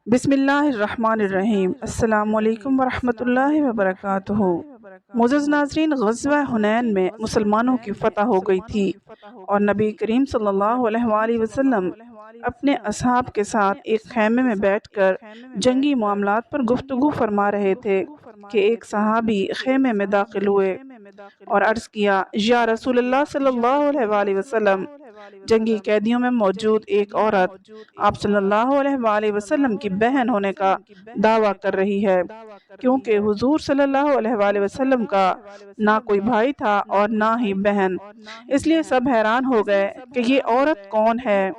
بسم اللہ الرحمن الرحیم۔ السلام علیکم ورحمۃ اللہ وبرکاتہ۔ معزز ناظرین، غزوہ حنین میں مسلمانوں کی فتح ہو گئی تھی اور نبی کریم صلی اللہ علیہ وآلہ وسلم اپنے اصحاب کے ساتھ ایک خیمے میں بیٹھ کر جنگی معاملات پر گفتگو فرما رہے تھے کہ ایک صحابی خیمے میں داخل ہوئے اور عرض کیا، یا رسول اللہ صلی اللہ علیہ وآلہ وسلم، جنگی قیدیوں میں موجود ایک عورت آپ صلی اللہ علیہ وآلہ وسلم کی بہن ہونے کا دعویٰ کر رہی ہے، کیونکہ حضور صلی اللہ علیہ وآلہ وسلم کا نہ کوئی بھائی تھا اور نہ ہی بہن۔ اس لیے سب حیران ہو گئے کہ یہ عورت کون ہے۔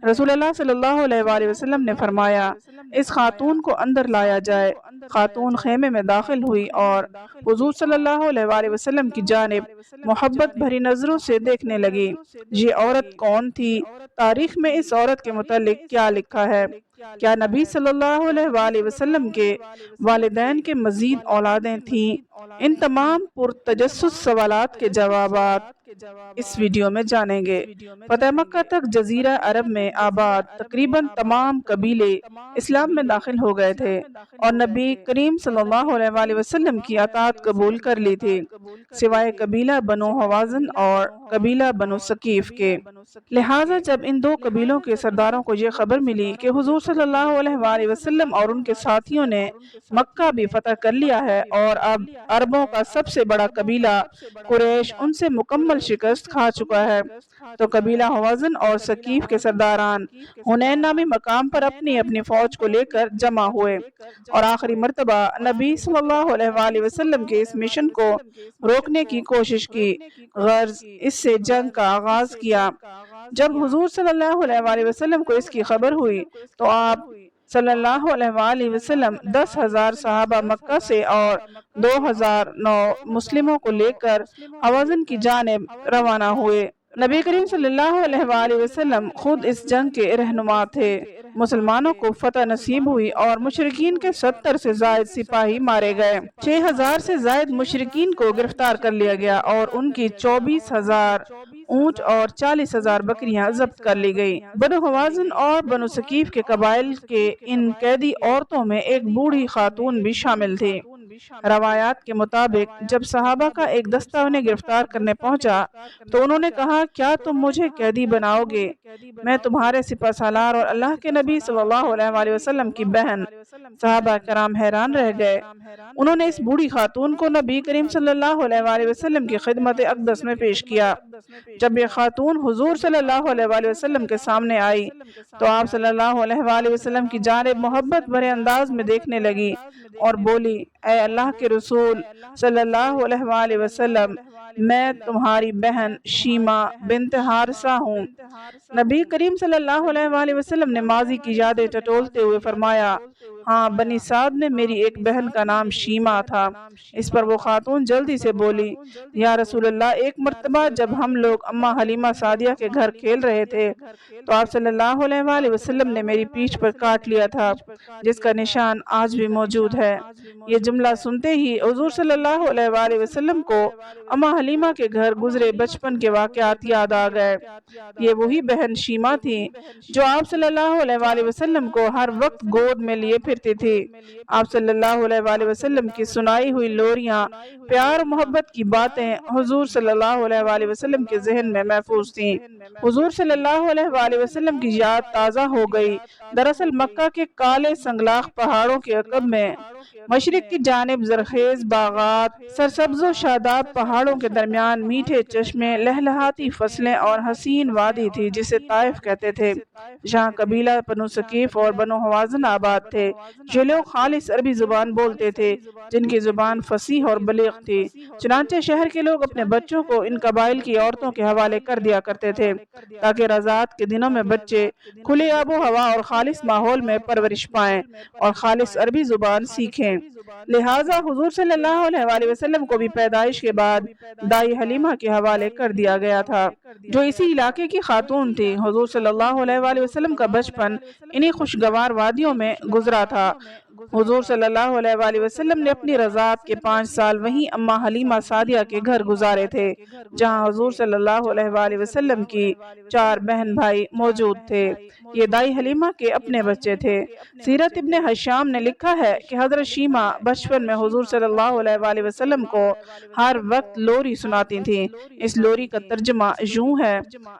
رسول اللہ صلی اللہ علیہ وآلہ وسلم نے فرمایا، اس خاتون کو اندر لایا جائے۔ خاتون خیمے میں داخل ہوئی اور حضور صلی اللہ علیہ وآلہ وسلم کی جانب محبت بھری نظروں سے دیکھنے لگی۔ یہ عورت کون تھی؟ تاریخ میں اس عورت کے متعلق کیا لکھا ہے؟ کیا نبی صلی اللہ علیہ وآلہ وسلم کے والدین کے مزید اولادیں تھیں؟ ان تمام پرتجسس سوالات کے جوابات اس ویڈیو میں جانیں گے۔ فتح مکہ تک جزیرہ عرب میں آباد تقریباً تمام قبیلے اسلام میں داخل ہو گئے تھے اور نبی کریم صلی اللہ علیہ وآلہ وسلم کی اطاعت قبول کر لی تھی، سوائے قبیلہ بنو حوازن اور قبیلہ بنو ثقیف کے۔ لہٰذا جب ان دو قبیلوں کے سرداروں کو یہ خبر ملی کہ حضور صلی اللہ علیہ وآلہ وسلم اور ان کے ساتھیوں نے مکہ بھی فتح کر لیا ہے اور اب عربوں کا سب سے بڑا قبیلہ قریش ان سے مکمل شکست کھا چکا ہے، تو قبیلہ حوازن اور ثقیف کے سرداران حنین نامی مقام پر اپنی اپنی فوج کو لے کر جمع ہوئے اور آخری مرتبہ نبی صلی اللہ علیہ وآلہ وسلم کے اس مشن کو روکنے کی کوشش کی، غرض اس سے جنگ کا آغاز کیا۔ جب حضور صلی اللہ علیہ وآلہ وسلم کو اس کی خبر ہوئی تو آپ صلی اللہ علیہ وآلہ وسلم 10,000 صحابہ مکہ سے اور 2,009 مسلموں کو لے کر حوازن کی جانب روانہ ہوئے۔ نبی کریم صلی اللہ علیہ وآلہ وسلم خود اس جنگ کے رہنما تھے۔ مسلمانوں کو فتح نصیب ہوئی اور مشرکین کے 70 سے زائد سپاہی مارے گئے۔ 6,000 سے زائد مشرکین کو گرفتار کر لیا گیا اور ان کی 24,000 اونٹ اور 40,000 بکریاں ضبط کر لی گئی۔ بنو حوازن اور بنو ثقیف کے قبائل کے ان قیدی عورتوں میں ایک بوڑھی خاتون بھی شامل تھی۔ روایات کے مطابق جب صحابہ کا ایک دستہ انہیں گرفتار کرنے پہنچا تو انہوں نے کہا، کیا تم مجھے قیدی بناؤ گے؟ میں تمہارے سپہ سالار اور اللہ کے نبی صلی اللہ علیہ وآلہ وسلم کی بہن۔ صحابہ کرام حیران رہ گئے۔ انہوں نے اس بوڑھی خاتون کو نبی کریم صلی اللہ علیہ وآلہ وسلم کی خدمت اقدس میں پیش کیا۔ جب یہ خاتون حضور صلی اللہ علیہ وآلہ وسلم کے سامنے آئی تو آپ صلی اللہ علیہ وآلہ وسلم کی جانب محبت بھرے انداز میں دیکھنے لگی اور بولی، اے اللہ کے رسول صلی اللہ علیہ وآلہ وسلم، میں تمہاری بہن شیمہ بنت حارثہ ہوں۔ نبی کریم صلی اللہ علیہ وآلہ وسلم نے ماضی کی یادیں ٹٹولتے ہوئے فرمایا، ہاں، بنی سعد میں میری ایک بہن کا نام شیمہ تھا۔ اس پر وہ خاتون جلدی سے بولی، یا رسول اللہ، ایک مرتبہ جب ہم لوگ اماں حلیمہ سعدیہ کے گھر کھیل رہے تھے تو آپ صلی اللہ علیہ وآلہ وسلم نے میری پیٹھ پر کاٹ لیا تھا، جس کا نشان آج بھی موجود ہے۔ یہ جملہ سنتے ہی حضور صلی اللہ علیہ وآلہ وسلم کو اماں حلیمہ کے گھر گزرے بچپن کے واقعات یاد آ گئے۔ یہ وہی بہن شیمہ تھی جو آپ صلی اللہ علیہ وآلہ وسلم کو ہر وقت گود میں لیے پھرتی تھی۔ آپ صلی اللہ علیہ وآلہ وسلم کی سنائی ہوئی لوریاں، پیار و محبت کی باتیں حضور صلی اللہ علیہ وآلہ وسلم کے ذہن میں محفوظ تھیں۔ حضور صلی اللہ علیہ وآلہ وسلم کی یاد تازہ ہو گئی۔ دراصل مکہ کے کالے سنگلاخ پہاڑوں کے عقب میں مشرق کی جانب زرخیز باغات، سرسبز و شاداب پہاڑوں کے درمیان میٹھے چشمے، لہلہاتی فصلیں اور حسین وادی تھی جسے طائف کہتے تھے، جہاں قبیلہ بنو ثقیف اور بنو حوازن آباد تھے۔ یہ لوگ خالص عربی زبان بولتے تھے، جن کی زبان فصیح اور بلیغ تھی، چنانچہ شہر کے لوگ اپنے بچوں کو ان قبائل کی عورتوں کے حوالے کر دیا کرتے تھے تاکہ رضاعت کے دنوں میں بچے کھلے آب و ہوا اور خالص ماحول میں پرورش پائیں اور خالص عربی زبان سیکھیں۔ لہٰذا حضور صلی اللہ علیہ وآلہ وسلم کو بھی پیدائش کے بعد دائی حلیمہ کے حوالے کر دیا گیا تھا، جو اسی علاقے کی خاتون تھی۔ حضور صلی اللہ علیہ وآلہ وسلم کا بچپن انہی خوشگوار وادیوں میں گزرا تھا۔ हुजूर सल्लल्लाहु अलैहि वसल्लम ने अपनी रज़ात के 5 साल वहीं अम्मा हलीमा सादिया के घर गुजारे थे, जहां हुजूर सल्लल्लाहु अलैहि वसल्लम की 4 बहन भाई मौजूद थे। ये दाई हलीमा के अपने बच्चे थे। सीरत इब्ने हशाम ने लिखा है कि हज़रत शीमा बचपन में हुजूर सल्लल्लाहु अलैहि वसल्लम को हर वक्त लोरी सुनाती थीं। इस लोरी का तर्जुमा यूं है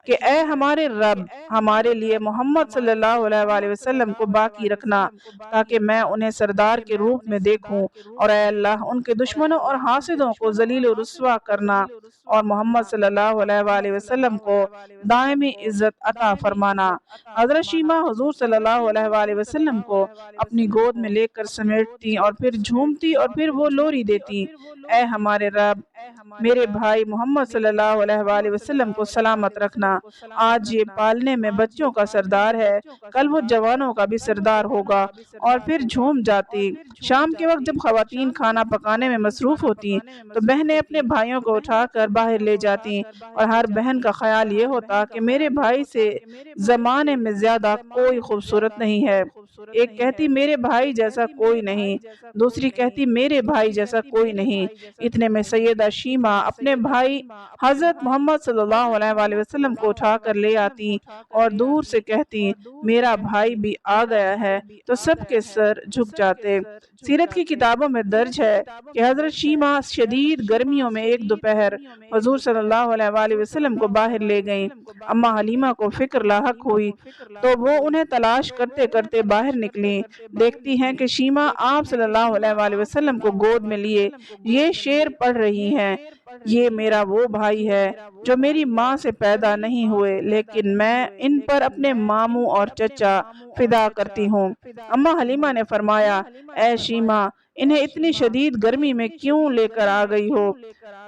कि ए हमारे रब, हमारे लिए मोहम्मद सल्लल्लाहु अलैहि वसल्लम को बाकी रखना, ताकि मैं उन्हें सरदार के रूप में देखूं, और ए अल्लाह उनके दुश्मनों और हासिदों को जलील और रुस्वा करना, और मोहम्मद सल्लल्लाहु अलैहि वसल्लम को दायमी इज्जत अता फरमाना। हज़रत शीमा हुजूर सल्लल्लाहु अलैहि वसल्लम को अपनी गोद में लेकर समेटती और फिर झूमती और फिर वो लोरी देती, ए हमारे रब, मेरे भाई मोहम्मद सल्लल्लाहु अलैहि वसल्लम को सलामत रखना। आज ये पालने में बच्चों का सरदार है, कल वो जवानों का भी सरदार होगा। और फिर झूम जाती। शाम के वक्त जब खवातीन खाना पकाने में मसरूफ होती तो बहनें अपने भाइयों को उठाकर बाहर ले जाती, और हर बहन का ख्याल ये होता कि मेरे भाई से जमाने में ज्यादा कोई खूबसूरत नहीं है। एक कहती मेरे भाई जैसा कोई नहीं, दूसरी कहती मेरे भाई जैसा कोई नहीं। इतने में सैयदा शीमा अपने भाई हजरत मोहम्मद सल्लल्लाहु अलैहि वसल्लम को उठाकर ले आती और दूर से कहती मेरा भाई भी आ गया है, तो सबके सर झुक जाते। सीरत की किताबों में दर्ज है कि हजरत शीमा शदीद गर्मियों में एक दोपहर हुजूर सल्लल्लाहु अलैहि वसल्लम को बाहर ले गईं। अम्मा हलीमा को फिक्र लाहक हुई तो वो उन्हें तलाश करते करते बाहर निकली। देखती हैं कि शीमा आप सल्लल्लाहु अलैहि वसल्लम को गोद में लिए ये शेर पढ़ रही हैं, ये मेरा वो भाई है जो मेरी माँ से पैदा नहीं हुए, लेकिन मैं इन पर अपने मामू और चचा फिदा करती हूँ। अम्मा हलीमा ने फरमाया, ऐ शीमा, इन्हें इतनी शदीद गर्मी में क्यों लेकर आ गई हो?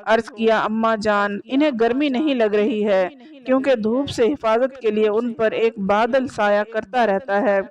अर्ज किया, अम्मा जान, इन्हें गर्मी नहीं लग रही है, क्योंकि धूप से हिफाजत के लिए उन पर एक बादल साया करता रहता है।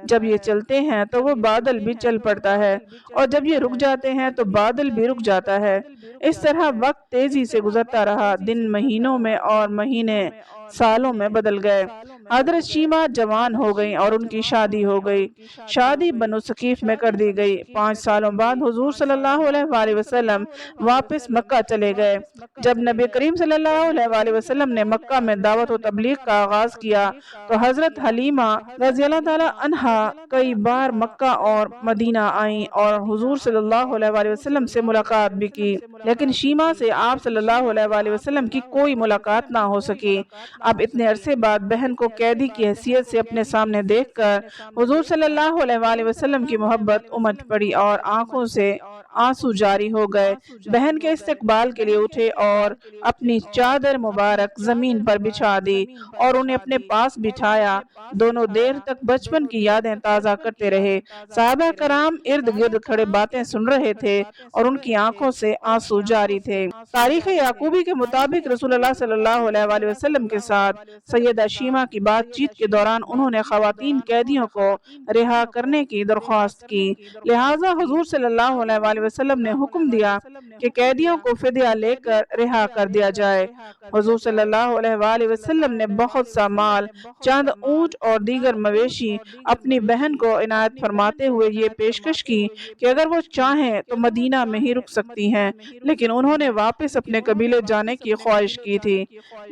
जब ये चलते हैं तो वो बादल भी चल पड़ता है, और जब ये रुक जाते हैं तो बादल भी रुक जाता है। इस तरह वक्त तेजी से गुजरता रहा। दिन महीनों में और महीने सालों में बदल गए। हजरत शीमा जवान हो गई और उनकी शादी हो गई। शादी बनु सकीफ में कर दी गई। 5 सालों बाद हुजूर सल्लल्लाहु अलैहि वसल्लम वापस मक्का चले गए। जब नबी करीम सल्लल्लाहु अलैहि वसल्लम ने मक्का में दावत और तबलीग का आगाज किया तो हजरत हलीमा रज़ियल्लाहु ताला अन्हा कई बार मक्का और मदीना आईं और हुजूर सल्लल्लाहु अलैहि वसल्लम से मुलाकात भी की, लेकिन शीमा से आप सल्लल्लाहु अलैहि वसल्लम की कोई मुलाकात ना हो सकी। अब इतने अरसे बाद बहन को कैदी की हैसियत से अपने सामने देखकर हुजूर सल्लल्लाहु अलैहि वसल्लम की मोहब्बत उमड़ पड़ी और आंखों से आंसू जारी हो गए। बहन के इस्तकबाल के लिए उठे और अपनी चादर मुबारक जमीन पर बिछा दी और उन्हें अपने पास बिठाया। दोनों देर तक बचपन की यादें ताज़ा करते रहे। सहाबा कराम इर्द गिर्द खड़े बातें सुन रहे थे और उनकी आंखों से आंसू जारी थे। तारीख याकूबी के मुताबिक रसूलुल्लाह सल्लल्लाहु अलैहि वसल्लम के साथ सैयदा शीमा की बातचीत के दौरान उन्होंने खवातीन कैदियों को रिहा करने की दरख्वास्त की। लिहाजा हुजूर सल्लल्लाहु अलैहि वसल्लम ने हुक्म दिया कि कैदियों को फिदिया लेकर रिहा कर दिया जाए। हुजूर सल्लल्लाहु अलैहि वसल्लम ने बहुत सा माल, चंद ऊंट और दीगर मवेशी अपनी बहन को इनायत फरमाते हुए ये पेशकश की कि अगर वो चाहें तो मदीना में ही रुक सकती हैं, लेकिन उन्होंने वापस अपने कबीले जाने की ख्वाहिश की थी,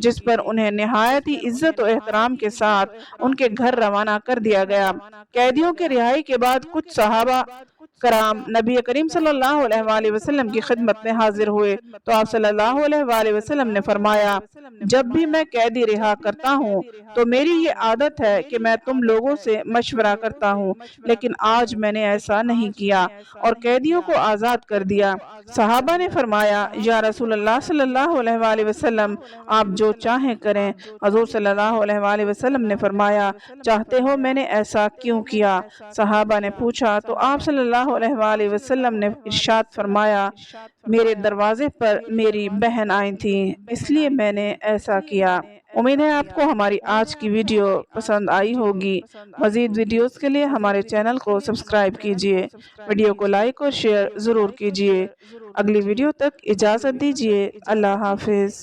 जिस पर उन्हें निहायत ही इज्जत और एहतराम के साथ उनके घर रवाना कर दिया गया। कैदियों के रिहाई के बाद कुछ सहाबा कराम नबी करीम सल्लल्लाहु अलैहि वसल्लम की खिदमत में हाजिर हुए तो आप सल्लल्लाहु अलैहि वसल्लम ने फरमाया, जब भी मैं कैदी रिहा करता हूँ तो मेरी ये आदत है कि मैं तुम लोगों से मशवरा करता हूँ, लेकिन आज मैंने ऐसा नहीं किया और कैदियों को आज़ाद कर दिया। सहाबा ने फरमाया, या रसूलल्लाह सल्लल्लाहु अलैहि वसल्लम, आप जो चाहें करें। हुजूर सल्लल्लाहु अलैहि वसल्लम ने फरमाया, चाहते हो मैंने ऐसा क्यों किया? सहाबा ने पूछा तो आप सल्लल्लाहु अलैहि वसल्लम ने इरशाद फरमाया, मेरे दरवाजे पर मेरी बहन आई थी, इसलिए मैंने ऐसा किया। उम्मीद है आपको हमारी आज की वीडियो पसंद आई होगी। मज़ीद वीडियोस के लिए हमारे चैनल को सब्सक्राइब कीजिए, वीडियो को लाइक और शेयर ज़रूर कीजिए। अगली वीडियो तक इजाज़त दीजिए। अल्लाह हाफिज़।